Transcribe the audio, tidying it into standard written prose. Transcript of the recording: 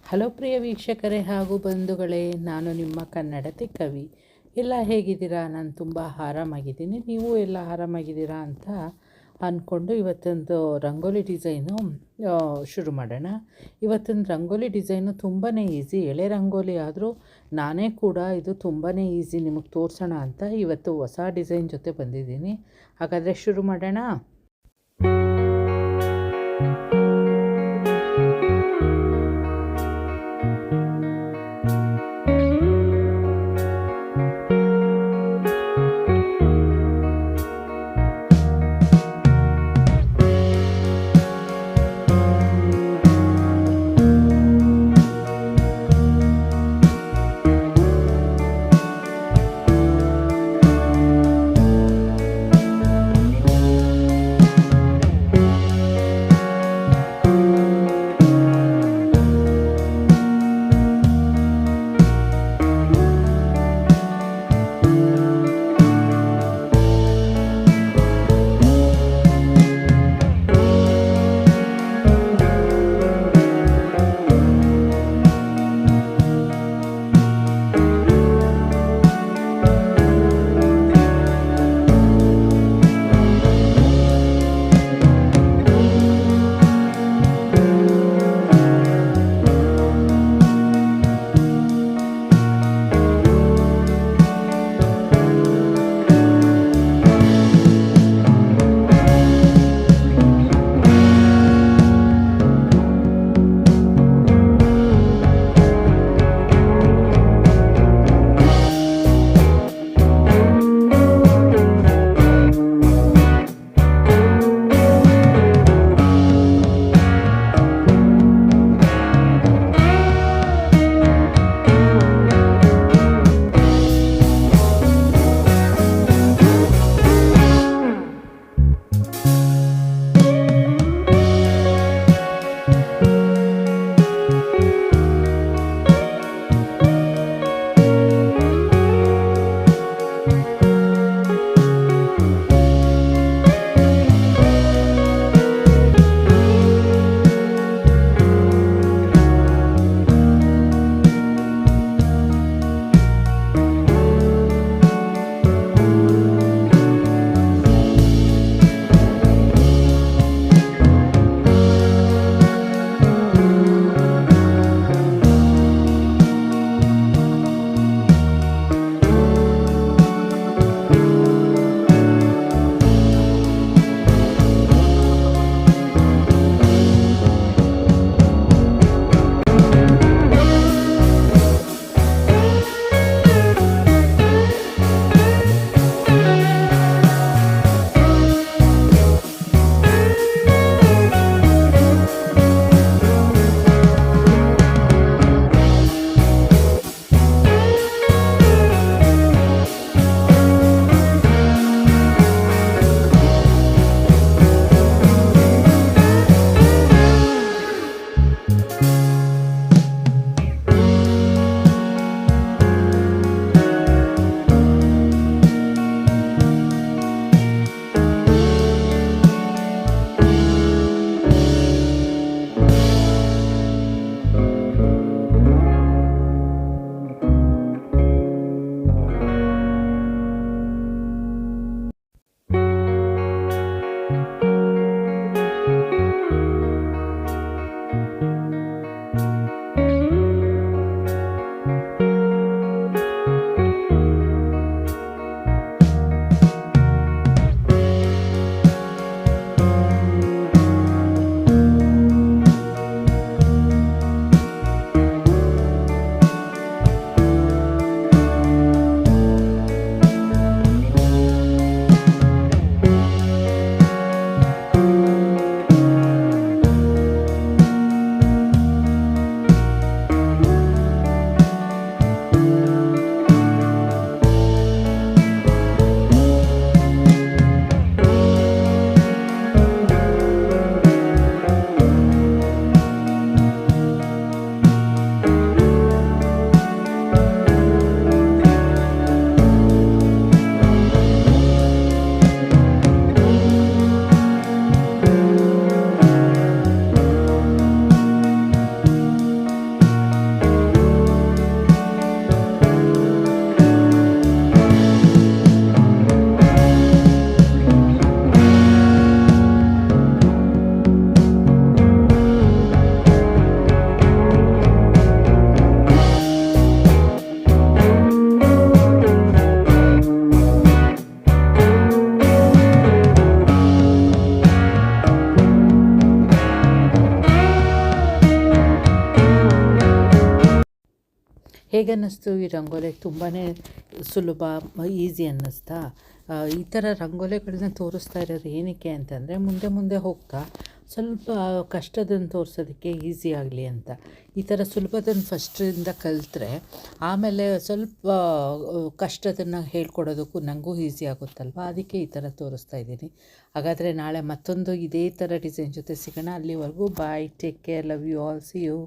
Hello ಪ್ರಿಯ ವೀಕ್ಷಕರೇ ಹಾಗೂ ಬಂಧುಗಳೇ, ನಾನು ನಿಮ್ಮ ಕನ್ನಡತಿ ಕವಿ. ಎಲ್ಲ ಹೇಗಿದ್ದೀರಾ? ನಾನು ತುಂಬ ಆರಾಮಾಗಿದ್ದೀನಿ. ನೀವು ಎಲ್ಲ ಆರಾಮಾಗಿದ್ದೀರಾ ಅಂತ ಅಂದ್ಕೊಂಡು ಇವತ್ತೊಂದು ರಂಗೋಲಿ ಡಿಸೈನು ಶುರು ಮಾಡೋಣ. ಇವತ್ತೊಂದು ರಂಗೋಲಿ ಡಿಸೈನು ತುಂಬಾ ಈಸಿ, ಎಳೆ ರಂಗೋಲಿ ಆದರೂ ನಾನೇ ಕೂಡ ಇದು ತುಂಬಾ ಈಸಿ ನಿಮಗೆ ತೋರಿಸೋಣ ಅಂತ ಇವತ್ತು ಹೊಸ ಡಿಸೈನ್ ಜೊತೆ ಬಂದಿದ್ದೀನಿ. ಹಾಗಾದರೆ ಶುರು ಮಾಡೋಣ. ಹೇಗನ್ನಿಸ್ತು ಈ ರಂಗೋಲಿ? ತುಂಬಾ ಸುಲಭ, ಈಸಿ ಅನ್ನಿಸ್ತಾ? ಈ ಥರ ರಂಗೋಲಿಗಳನ್ನ ತೋರಿಸ್ತಾ ಇರೋದು ಏನಕ್ಕೆ ಅಂತಂದರೆ, ಮುಂದೆ ಮುಂದೆ ಹೋಗ್ತಾ ಸ್ವಲ್ಪ ಕಷ್ಟದನ್ನು ತೋರಿಸೋದಕ್ಕೆ ಈಸಿ ಆಗಲಿ ಅಂತ. ಈ ಥರ ಸುಲಭದನ್ನು ಫಸ್ಟಿಂದ ಕಲಿತ್ರೆ ಆಮೇಲೆ ಸ್ವಲ್ಪ ಕಷ್ಟದನ್ನು ಹೇಳ್ಕೊಡೋದಕ್ಕೂ ನನಗೂ ಈಸಿ ಆಗುತ್ತಲ್ವ, ಅದಕ್ಕೆ ಈ ಥರ ತೋರಿಸ್ತಾ ಇದ್ದೀನಿ. ಹಾಗಾದರೆ ನಾಳೆ ಮತ್ತೊಂದು ಇದೇ ಥರ ಡಿಸೈನ್ ಜೊತೆ ಸಿಗೋಣ. ಅಲ್ಲಿವರೆಗೂ bye, take care, love you all, see you.